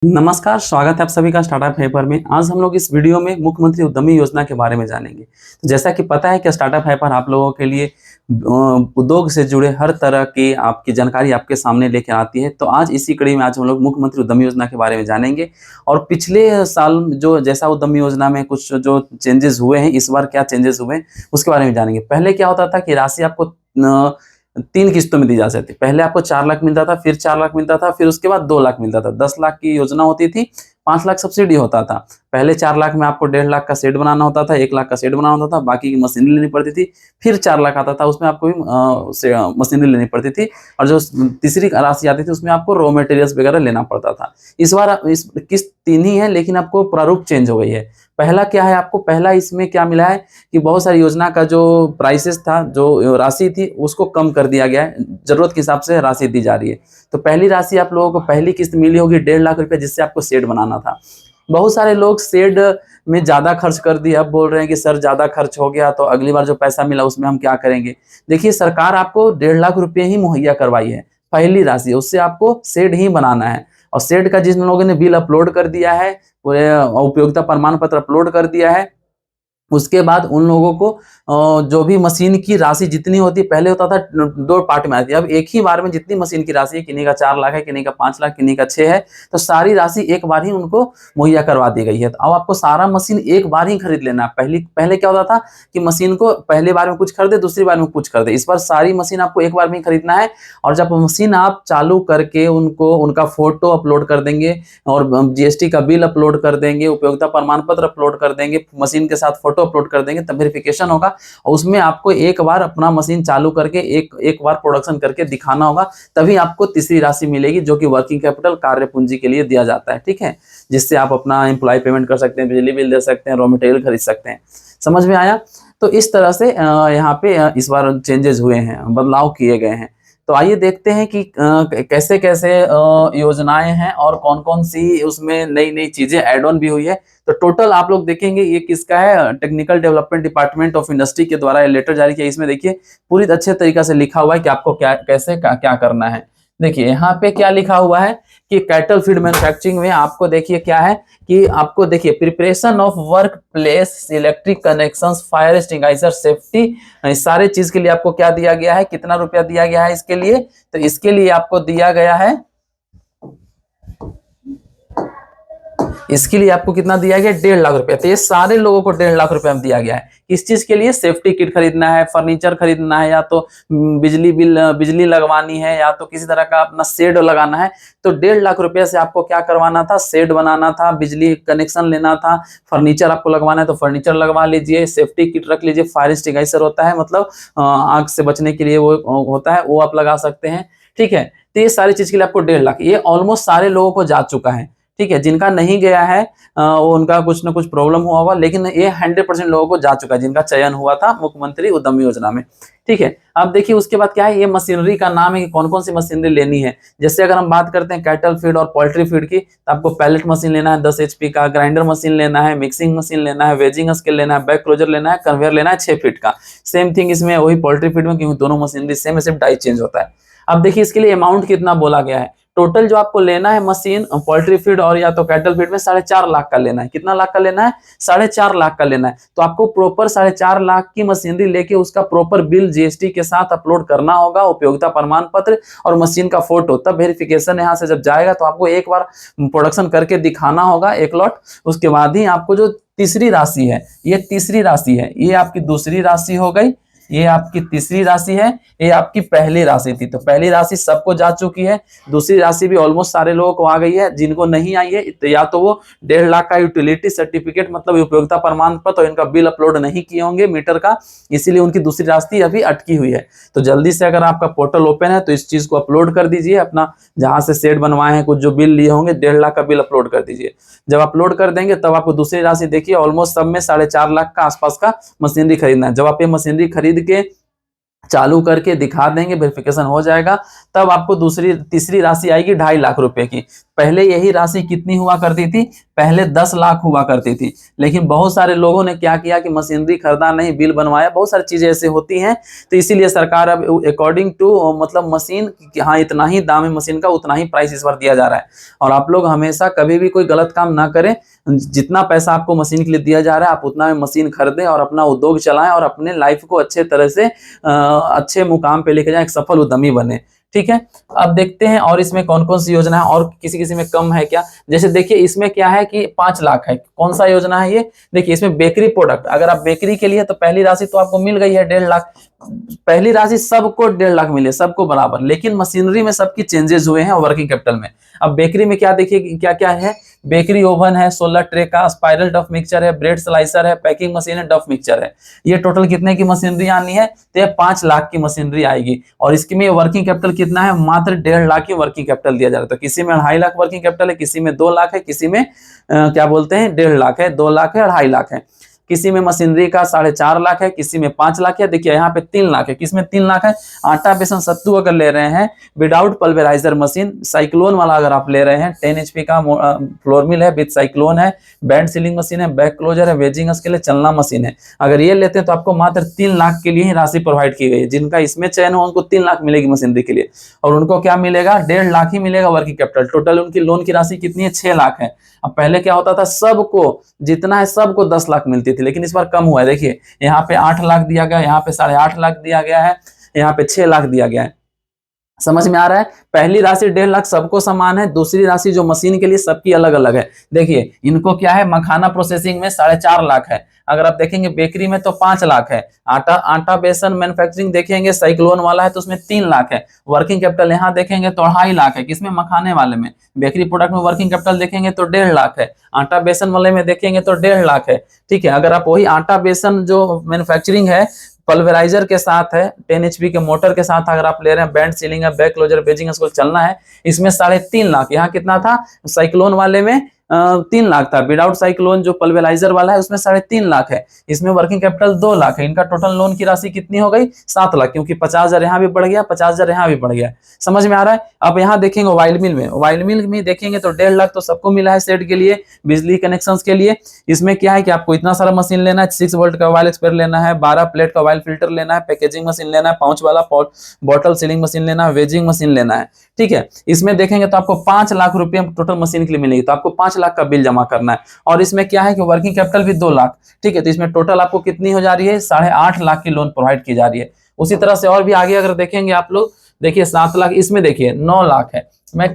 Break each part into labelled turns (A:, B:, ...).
A: नमस्कार, स्वागत है आप सभी का स्टार्टअप हैपर में। आज हम लोग इस वीडियो में मुख्यमंत्री उद्यमी योजना के बारे में जानेंगे। तो जैसा कि पता है कि स्टार्टअप हैपर आप लोगों के लिए उद्योग से जुड़े हर तरह की आपकी जानकारी आपके सामने लेके आती है। तो आज इसी कड़ी में आज हम लोग मुख्यमंत्री उद्यमी योजना के बारे में जानेंगे और पिछले साल जो जैसा उद्यमी योजना में कुछ जो चेंजेस हुए हैं, इस बार क्या चेंजेस हुए हैं उसके बारे में जानेंगे। पहले क्या होता था कि राशि आपको 3 किस्तों में दी जा सकती है। पहले आपको 4 लाख मिलता था, फिर 4 लाख मिलता था, फिर उसके बाद 2 लाख मिलता था। 10 लाख की योजना होती थी, 5 लाख सब्सिडी होता था। पहले 4 लाख में आपको 1.5 लाख का शेड बनाना होता था, 1 लाख का शेड बनाना होता था, बाकी की मशीनरी लेनी पड़ती थी। फिर 4 लाख आता था, उसमें आपको मशीनरी लेनी पड़ती थी और जो तीसरी राशि आती थी उसमें आपको रॉ मटेरियल्स वगैरह लेना पड़ता था। इस बार इस किस्त 3 ही है, लेकिन आपको प्रारूप चेंज हो गई है। पहला क्या है, आपको पहला इसमें क्या मिला है कि बहुत सारी योजना का जो प्राइसेस था, जो राशि थी, उसको कम कर दिया गया है। जरूरत के हिसाब से राशि दी जा रही है। तो पहली राशि आप लोगों को पहली किस्त मिली होगी 1.5 लाख रुपए, जिससे आपको शेड बनाना था। बहुत सारे लोग शेड में ज्यादा खर्च कर दिया, अब बोल रहे हैं कि सर ज्यादा खर्च हो गया तो अगली बार जो पैसा मिला उसमें हम क्या करेंगे। देखिए, सरकार आपको 1.5 लाख रुपए ही मुहैया करवाई है, पहली राशि, उससे आपको शेड ही बनाना है। और शेड का जिन लोगों ने बिल अपलोड कर दिया है, पूरे उपयोगिता प्रमाण पत्र अपलोड कर दिया है, उसके बाद उन लोगों को जो भी मशीन की राशि जितनी होती है, पहले होता था 2 पार्ट में आती है, अब एक ही बार में जितनी मशीन की राशि है, किन्हीं का 4 लाख है, किन्हीं का 5 लाख, किन्हीं का 6 है, तो सारी राशि एक बार ही उनको मुहैया करवा दी गई है। तो अब आपको सारा मशीन एक बार ही खरीद लेना है। पहले क्या होता था कि मशीन को पहले बार में कुछ खरीदे, दूसरी बार में कुछ खरीदे। इस बार सारी मशीन आपको एक बार में ही खरीदना है। और जब मशीन आप चालू करके उनको उनका फोटो अपलोड कर देंगे और जीएसटी का बिल अपलोड कर देंगे, उपयोगिता प्रमाण पत्र अपलोड कर देंगे, मशीन के साथ फोटो अपलोड कर देंगे, तब वेरिफिकेशन होगा। और उसमें आपको एक बार अपना मशीन चालू करके एक बार प्रोडक्शन करके दिखाना होगा, तभी आपको तीसरी राशि मिलेगी, जो कि वर्किंग कैपिटल, कार्य पूंजी के लिए दिया जाता है। ठीक है, जिससे आप अपना एम्प्लॉय पेमेंट कर सकते हैं, बिजली बिल दे सकते हैं, रॉ मटेरियल खरीद सकते हैं। समझ में आया? तो इस तरह से यहाँ पे इस बार चेंजेस हुए हैं, बदलाव किए गए हैं। तो आइए देखते हैं कि कैसे कैसे योजनाएं हैं और कौन कौन सी उसमें नई नई चीजें ऐड ऑन भी हुई है। तो टोटल आप लोग देखेंगे ये किसका है, technical development department of industry के द्वारा ये लेटर जारी किया। इसमें देखिए पूरी अच्छे तरीका से लिखा हुआ है कि आपको क्या कैसे क्या करना है। देखिए यहाँ पे क्या लिखा हुआ है कि कैटल फीड मैन्युफैक्चरिंग में आपको देखिए क्या है कि आपको देखिए preparation of work place, electric connections, fire extinguisher, safety, इस सारे चीज के लिए आपको क्या दिया गया है, कितना रुपया दिया गया है इसके लिए। तो इसके लिए आपको दिया गया है, इसके लिए आपको कितना दिया गया, 1.5 लाख रुपया। तो ये सारे लोगों को 1.5 लाख रुपया दिया गया है। किस चीज के लिए? सेफ्टी किट खरीदना है, फर्नीचर खरीदना है, या तो बिजली लगवानी है, या तो किसी तरह का अपना शेड लगाना है। तो 1.5 लाख रुपया से आपको क्या करवाना था, शेड बनाना था, बिजली कनेक्शन लेना था, फर्नीचर आपको लगवाना है तो फर्नीचर लगवा लीजिए, सेफ्टी किट रख लीजिए, फायर एक्सटिंग्विशर होता है, मतलब आग से बचने के लिए वो होता है, वो आप लगा सकते हैं। ठीक है, तो ये सारी चीज के लिए आपको 1.5 लाख, ये ऑलमोस्ट सारे लोगों को जा चुका है। ठीक है, जिनका नहीं गया है वो उनका कुछ ना कुछ प्रॉब्लम हुआ होगा, लेकिन ये 100% लोगों को जा चुका है जिनका चयन हुआ था मुख्यमंत्री उद्यमी योजना में। ठीक है, अब देखिए उसके बाद क्या है, ये मशीनरी का नाम है कि कौन कौन सी मशीनरी लेनी है। जैसे अगर हम बात करते हैं कैटल फीड और पोल्ट्री फीड की, तो आपको पैलेट मशीन लेना है 10 HP का, ग्राइंडर मशीन लेना है, मिक्सिंग मशीन लेना है, वेजिंग स्केल लेना है, बैक क्लोजर लेना है, कन्वेयर लेना है 6 फीट का। सेम थिंग इसमें वही पोल्ट्री फीड में, क्योंकि दोनों मशीनरी सेम है, सिर्फ डाई चेंज होता है। अब देखिए इसके लिए अमाउंट कितना बोला गया है। टोटल जो आपको लेना है मशीन पोल्ट्री फीड और या तो कैटल फीड में 4.5 लाख का लेना है। कितना लाख का लेना है? 4.5 लाख का लेना है। तो आपको प्रॉपर 4.5 लाख की मशीनरी लेके उसका प्रॉपर बिल जीएसटी के साथ अपलोड करना होगा, उपयोगिता प्रमाण पत्र और मशीन का फोटो। तब वेरिफिकेशन यहाँ से जब जाएगा तो आपको एक बार प्रोडक्शन करके दिखाना होगा एक लॉट। उसके बाद ही आपको जो तीसरी राशि है, ये तीसरी राशि है, ये आपकी दूसरी राशि हो गई, ये आपकी तीसरी राशि है, ये आपकी पहली राशि थी। तो पहली राशि सबको जा चुकी है, दूसरी राशि भी ऑलमोस्ट सारे लोगों को आ गई है। जिनको नहीं आई है तो या तो वो 1.5 लाख का यूटिलिटी सर्टिफिकेट मतलब उपयोगिता प्रमाण पत्र और इनका बिल अपलोड नहीं किए होंगे मीटर का, इसीलिए उनकी दूसरी राशि अभी अटकी हुई है। तो जल्दी से अगर आपका पोर्टल ओपन है तो इस चीज को अपलोड कर दीजिए, अपना जहां से सेट बनवाए हैं, कुछ जो बिल लिए होंगे 1.5 लाख का बिल अपलोड कर दीजिए। जब अपलोड कर देंगे तब आपको दूसरी राशि देखिए ऑलमोस्ट सब में 4.5 लाख का आसपास का मशीनरी खरीदना है। जब आप ये मशीनरी खरीद के चालू करके दिखा देंगे, वेरिफिकेशन हो जाएगा, तब आपको दूसरी तीसरी राशि आएगी 2.5 लाख रुपए की। पहले यही राशि कितनी हुआ करती थी, पहले 10 लाख हुआ करती थी, लेकिन बहुत सारे लोगों ने क्या किया कि मशीनरी खरीदा नहीं, बिल बनवाया, बहुत सारी चीजें ऐसे होती हैं, तो इसीलिए सरकार अब अकॉर्डिंग टू मतलब मशीन, हाँ इतना ही दाम है मशीन का, उतना ही प्राइस इस बार दिया जा रहा है। और आप लोग हमेशा कभी भी कोई गलत काम ना करें, जितना पैसा आपको मशीन के लिए दिया जा रहा है आप उतना में मशीन खरीदें और अपना उद्योग चलाएं और अपने लाइफ को अच्छे तरह से अच्छे मुकाम पे लेके जाएं, एक सफल उद्यमी बने। ठीक है, अब देखते हैं और इसमें कौन कौन सी योजना है, और किसी किसी में कम है क्या। जैसे देखिए इसमें क्या है कि 5 लाख है, कौन सा योजना है ये, देखिए इसमें बेकरी प्रोडक्ट, अगर आप बेकरी के लिए तो पहली राशि तो आपको मिल गई है 1.5 लाख, पहली राशि सबको 1.5 लाख मिले, सबको बराबर, लेकिन मशीनरी में सबकी चेंजेस हुए हैं वर्किंग कैपिटल में। अब बेकरी में क्या देखिए क्या क्या है, बेकरी ओवन है, 16 ट्रे का, स्पाइरल डफ मिक्सचर है, ब्रेड स्लाइसर है, पैकिंग मशीन है, डफ मिक्सचर है। ये टोटल कितने की मशीनरी आनी है, तो ये 5 लाख की मशीनरी आएगी, और इसके में वर्किंग कैपिटल कितना है, मात्र 1.5 लाख की वर्किंग कैपिटल दिया जा रहा है। तो किसी में 2.5 लाख वर्किंग कैपिटल है, किसी में 2 लाख है, किसी में क्या बोलते हैं 1.5 लाख है, 2 लाख है, 2.5 लाख है, किसी में मशीनरी का 4.5 लाख है, किसी में 5 लाख है। देखिए यहाँ पे 3 लाख है, किसमें 3 लाख है, आटा बेसन सत्तू अगर ले रहे हैं विदाउट पल्वेराइजर मशीन, साइक्लोन वाला अगर आप ले रहे हैं, 10 HP का फ्लोर मिल है विद साइक्लोन है, बैंड सीलिंग मशीन है, बैक क्लोजर है, वेजिंग के लिए चलना मशीन है, अगर ये लेते हैं तो आपको मात्र 3 लाख के लिए ही राशि प्रोवाइड की गई है। जिनका इसमें चयन हो उनको 3 लाख मिलेगी मशीनरी के लिए, और उनको क्या मिलेगा 1.5 लाख ही मिलेगा वर्किंग कैपिटल। टोटल उनकी लोन की राशि कितनी है, 6 लाख है। अब पहले क्या होता था, सबको जितना है सबको 10 लाख मिलती थी, लेकिन इस बार कम हुआ है। देखिए यहाँ पे 8 लाख दिया गया, यहाँ पे 8.5 लाख दिया गया है, यहाँ पे 6 लाख दिया गया है। समझ में आ रहा है, पहली राशि 1.5 लाख सबको समान है, दूसरी राशि जो मशीन के लिए सबकी अलग अलग है। देखिए इनको क्या है, मखाना प्रोसेसिंग में 4.5 लाख है, अगर आप देखेंगे बेकरी में तो 5 लाख है, आटा बेसन मैन्युफैक्चरिंग देखेंगे साइक्लोन वाला है तो उसमें 3 लाख है, वर्किंग कैपिटल यहाँ देखेंगे तो 2.5 लाख है, किसमें मखाने वाले में, बेकरी प्रोडक्ट में वर्किंग कैपिटल देखेंगे तो 1.5 लाख है, आटा बेसन वाले में देखेंगे तो 1.5 लाख है। ठीक है, अगर आप वही आटा बेसन जो मैन्युफैक्चरिंग है पल्वेराइजर के साथ है, 10 HP के मोटर के साथ अगर आप ले रहे हैं, बैंड सीलिंग है, बैक क्लोजर बेजिंग इसको चलना है, इसमें 3.5 लाख। यहाँ कितना था, साइक्लोन वाले में 3 लाख था, विदाउट साइक्लोन जो पल्वेराइजर वाला है उसमें 3.5 लाख है, इसमें वर्किंग कैपिटल 2 लाख है। इनका टोटल लोन की राशि कितनी हो गई, 7 लाख, क्योंकि 50,000 यहाँ भी बढ़ गया, 50,000 यहाँ भी बढ़ गया। समझ में आ रहा है। अब यहाँ देखेंगे ऑयल मिल में, ऑयल मिल में देखेंगे तो 1.5 लाख तो सबको मिला है सेट के लिए, बिजली कनेक्शन के लिए। इसमें क्या है कि आपको इतना सारा मशीन लेना है, 6 वोल्ट का ऑयल एक्सपेयर लेना है, 12 प्लेट का ऑयल फिल्टर लेना है, पैकेजिंग मशीन लेना है, 5 वाला बॉटल सीलिंग मशीन लेना है, वेजिंग मशीन लेना है। ठीक है, इसमें देखेंगे तो आपको 5 लाख रुपए टोटल मशीन के लिए मिलेगी, तो आपको 5 लाख का बिल जमा करना है। और इसमें क्या है कि वर्किंग कैपिटल भी 2 लाख। ठीक है, तो इसमें टोटल आपको कितनी हो जा रही है, 8.5 लाख की लोन प्रोवाइड की जा रही है। उसी तरह से और भी आगे अगर देखेंगे आप लोग, देखिए 7 लाख, इसमें देखिए 9 लाख है। मैं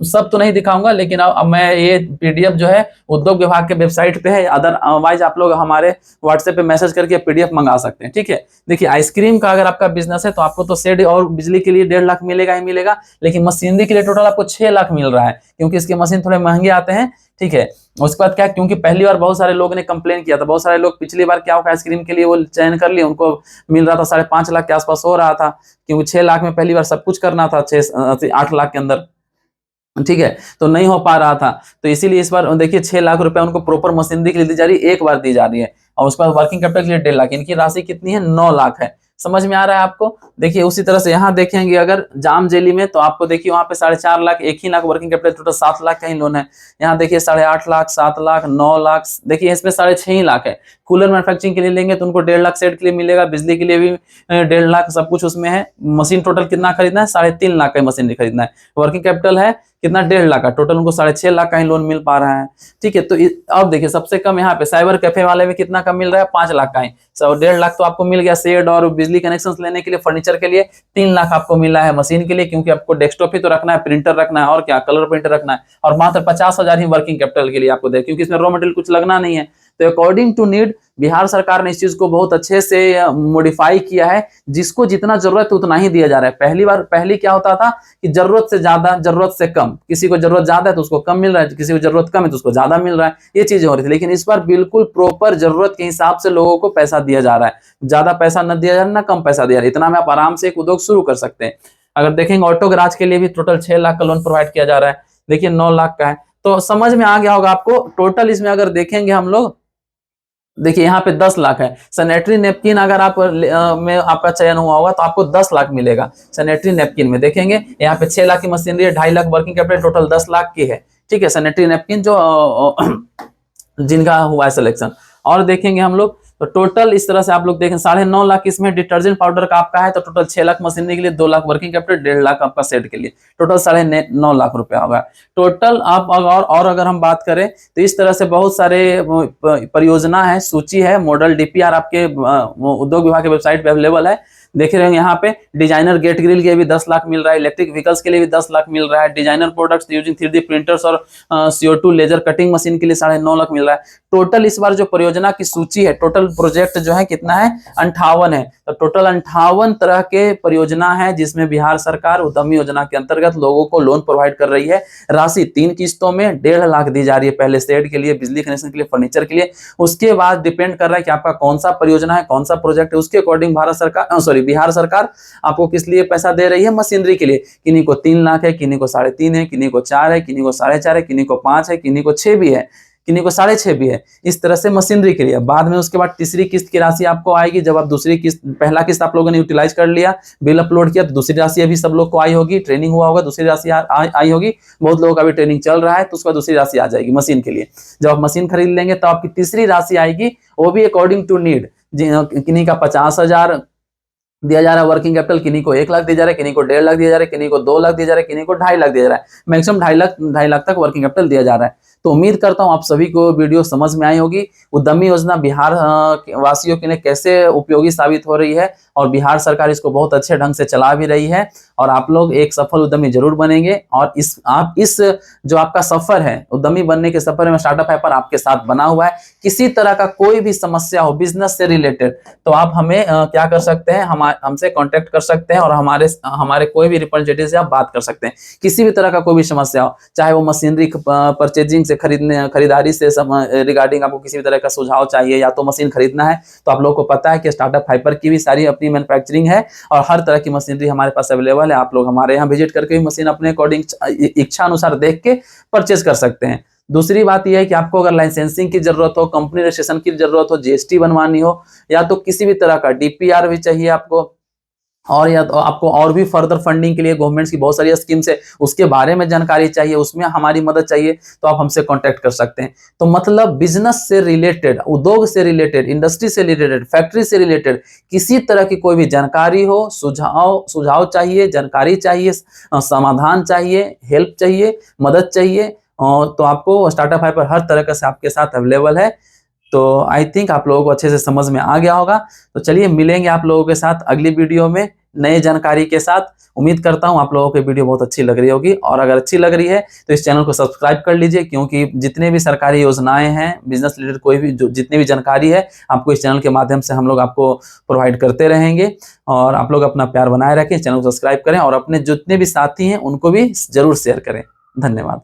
A: सब तो नहीं दिखाऊंगा, लेकिन अब मैं ये PDF जो है उद्योग विभाग के वेबसाइट पे है, अदरवाइज आप लोग हमारे व्हाट्सएप पे मैसेज करके PDF मंगा सकते हैं। ठीक है, देखिए आइसक्रीम का अगर आपका बिजनेस है तो आपको तो शेड और बिजली के लिए 1.5 लाख मिलेगा ही मिलेगा, लेकिन मशीनरी के लिए टोटल आपको 6 लाख मिल रहा है, क्योंकि इसके मशीन थोड़े महंगे आते हैं। ठीक है, उसके बाद क्या, क्योंकि पहली बार बहुत सारे लोगों ने कंप्लेन किया था, बहुत सारे लोग पिछली बार क्या होगा आइसक्रीम के लिए वो चयन कर लिए, उनको मिल रहा था 5.5 लाख के आसपास हो रहा था, क्योंकि 6 लाख में पहली बार सब कुछ करना था, 8 लाख के अंदर। ठीक है, तो नहीं हो पा रहा था, तो इसीलिए इस बार देखिए 6 लाख रुपए उनको प्रॉपर मशीनरी के लिए दी जा रही है, एक बार दी जा रही है। और उसके बाद वर्किंग कैपिटल के लिए 1.5 लाख, इनकी राशि कितनी है, 9 लाख है। समझ में आ रहा है आपको। देखिए उसी तरह से यहाँ देखेंगे अगर जाम जेली में, तो आपको देखिए वहां पे 4.5 लाख, 1 ही lakh working capital, total 7 lakh का ही लोन है। यहाँ देखिए 8.5 लाख, 7 लाख, 9 लाख, देखिए इसमें 6.5 ही लाख है। कूलर मैन्युफैक्चरिंग के लिए लेंगे तो उनको 1.5 लाख सेट के लिए मिलेगा, बिजली के लिए भी 1.5 लाख, सब कुछ उसमें है। मशीन टोटल कितना खरीदना है, 3.5 लाख का मशीन खरीदना है। वर्किंग कैपिटल है कितना, 1.5 लाख का, टोटल उनको 6.5 लाख का ही लोन मिल पा रहा है। ठीक है, तो अब देखिए सबसे कम यहाँ पे साइबर कैफे वाले में कितना कम मिल रहा है, 5 लाख का ही। 1.5 लाख तो आपको मिल गया शेड और बिजली कनेक्शन लेने के लिए, फर्नीचर के लिए 3 लाख आपको मिला है मशीन के लिए, क्योंकि आपको डेस्कटॉप ही तो रखना है, प्रिंटर रखना है और क्या, कलर प्रिंटर रखना है, और मात्र 50,000 ही वर्किंग कैपिटल के लिए आपको दे, क्योंकि इसमें रॉ मटेरियल कुछ लगना नहीं है। तो अकॉर्डिंग टू नीड बिहार सरकार ने इस चीज को बहुत अच्छे से मॉडिफाई किया है, जिसको जितना जरूरत है उतना ही दिया जा रहा है। पहले क्या होता था कि जरूरत से ज्यादा, जरूरत से कम, किसी को जरूरत ज्यादा है तो उसको कम मिल रहा है, किसी को जरूरत कम है तो उसको ज्यादा मिल रहा है, ये चीजें हो रही थी। लेकिन इस बार बिल्कुल प्रॉपर जरूरत के हिसाब से लोगों को पैसा दिया जा रहा है, ज्यादा पैसा न दिया जा रहा है, ना कम पैसा दिया जा रहा है, इतना में आप आराम से एक उद्योग शुरू कर सकते हैं। अगर देखेंगे ऑटो गैराज के लिए भी टोटल 6 लाख का लोन प्रोवाइड किया जा रहा है, देखिए 9 लाख का है। तो समझ में आ गया होगा आपको। टोटल इसमें अगर देखेंगे हम लोग देखिए यहाँ पे 10 लाख है। सैनिटरी नैपकिन अगर आप में आपका चयन हुआ होगा तो आपको 10 लाख मिलेगा सैनिटरी नैपकिन में। देखेंगे यहाँ पे 6 लाख की मशीनरी है, 2.5 lakh working capital, total 10 lakh की है। ठीक है, सैनिटरी नैपकिन जो जिनका हुआ है सिलेक्शन। और देखेंगे हम लोग तो टोटल इस तरह से आप लोग देखें 9.5 लाख इसमें डिटर्जेंट पाउडर का आपका है, तो टोटल 6 लाख मशीनरी के लिए, 2 लाख वर्किंग कैपिटल, 1.5 लाख आपका सेट के लिए, टोटल 9.5 लाख रुपया होगा टोटल। आप और अगर हम बात करें तो इस तरह से बहुत सारे परियोजना है, सूची है, मॉडल डीपीआर आपके उद्योग विभाग के वेबसाइट पे अवेलेबल है। देख रहे हैं यहाँ पे डिजाइनर गेट ग्रिल के भी 10 लाख मिल रहा है, इलेक्ट्रिक व्हीकल्स के लिए भी 10 लाख मिल रहा है, designer products using 3D printers और CO2 लेजर कटिंग मशीन के लिए 9.5 लाख मिल रहा है। टोटल इस बार जो परियोजना की सूची है, टोटल प्रोजेक्ट जो है कितना है, 58 है। तो टोटल 58 तरह के परियोजना है जिसमें बिहार सरकार उद्यमी योजना के अंतर्गत लोगों को लोन प्रोवाइड कर रही है। राशि 3 किस्तों में 1.5 लाख दी जा रही है, पहले शेड के लिए, बिजली कनेक्शन के लिए, फर्नीचर के लिए। उसके बाद डिपेंड कर रहा है कि आपका कौन सा परियोजना है, कौन सा प्रोजेक्ट है, उसके अकॉर्डिंग बिहार सरकार आपको किस लिए पैसा दे रही है, मशीनरी के लिए। किन्हीं को 3 लाख है, किन्हीं को 3.5 है, किन्हीं को 4 है, किन्हीं को 4.5 है, किन्हीं को 5 है, किन्हीं को 6 भी है, किन्हीं को 6.5 भी है। इस तरह से मशीनरी के लिए। बाद में उसके बाद तीसरी किस्त की राशि आपको आएगी जब आप दूसरी किस्त, पहला किस्त आप लोगों ने यूटिलाइज कर लिया, बिल अपलोड किया, तो दूसरी राशि अभी सब लोग को आई होगी, ट्रेनिंग हुआ होगा, दूसरी राशि आई होगी। बहुत लोगों का भी ट्रेनिंग चल रहा है, तो उसका दूसरी राशि आ जाएगी मशीन के लिए। जब आप मशीन खरीद लेंगे तो आपकी तीसरी राशि आएगी, वो भी अकॉर्डिंग टू नीड। किन्हीं का 50,000 दिया जा रहा है वर्किंग कैपिटल, किन्हीं को 1 लाख दिया जा रहा है, किन्हीं को 1.5 लाख दिया जा रहा है, किन्हीं को 2 लाख दिया जा रहा है, किन्हीं को 2.5 लाख दिया जा रहा है। मैक्सिमम 2.5 लाख तक वर्किंग कैपिटल दिया जा रहा है। तो उम्मीद करता हूं आप सभी को वीडियो समझ में आई होगी। उद्यमी योजना बिहार वासियों के लिए कैसे उपयोगी साबित हो रही है, और बिहार सरकार इसको बहुत अच्छे ढंग से चला भी रही है, और आप लोग एक सफल उद्यमी जरूर बनेंगे। और इस जो आपका सफर है, उद्यमी बनने के सफर में स्टार्टअप हैपर आपके साथ बना हुआ है। किसी तरह का कोई भी समस्या हो बिजनेस से रिलेटेड, तो आप हमें क्या कर सकते हैं, हमसे कांटेक्ट कर सकते हैं, और हमारे कोई भी रिप्रेजेंटेटिव से आप बात कर सकते हैं। किसी भी तरह का कोई भी समस्या हो, चाहे वो मशीनरी परचेजिंग से, खरीदारी से रिगार्डिंग आपको किसी भी तरह का सुझाव चाहिए, या तो मशीन खरीदना है, तो आप लोगों को पता है कि स्टार्टअप हाइपर की भी सारी अपनी मैन्युफैक्चरिंग है, और हर तरह की मशीनरी हमारे पास अवेलेबल है। आप लोग हमारे यहाँ विजिट करके भी मशीन अपने अकॉर्डिंग, इच्छा अनुसार देख के परचेज कर सकते हैं। दूसरी बात यह है कि आपको अगर लाइसेंसिंग की जरूरत हो, कंपनी रजिस्ट्रेशन की जरूरत हो, GST बनवानी हो, या तो किसी भी तरह का DPR भी चाहिए आपको, और या तो आपको और भी फर्दर फंडिंग के लिए गवर्नमेंट की बहुत सारी स्कीम्स है, उसके बारे में जानकारी चाहिए, उसमें हमारी मदद चाहिए, तो आप हमसे कांटेक्ट कर सकते हैं। तो मतलब बिजनेस से रिलेटेड, उद्योग से रिलेटेड, इंडस्ट्री से रिलेटेड, फैक्ट्री से रिलेटेड किसी तरह की कोई भी जानकारी हो, सुझाव चाहिए, जानकारी चाहिए, समाधान चाहिए, हेल्प चाहिए, मदद चाहिए, तो आपको स्टार्टअप हाइपर हर तरह का से आपके साथ अवेलेबल है। तो आई थिंक आप लोगों को अच्छे से समझ में आ गया होगा। तो चलिए मिलेंगे आप लोगों के साथ अगली वीडियो में नए जानकारी के साथ। उम्मीद करता हूं आप लोगों को वीडियो बहुत अच्छी लग रही होगी, और अगर अच्छी लग रही है तो इस चैनल को सब्सक्राइब कर लीजिए, क्योंकि जितने भी सरकारी योजनाएं हैं, बिजनेस रिलेटेड कोई भी जितनी भी जानकारी है, आपको इस चैनल के माध्यम से हम लोग आपको प्रोवाइड करते रहेंगे। और आप लोग अपना प्यार बनाए रखें, चैनल को सब्सक्राइब करें, और अपने जितने भी साथी हैं उनको भी जरूर शेयर करें। धन्यवाद।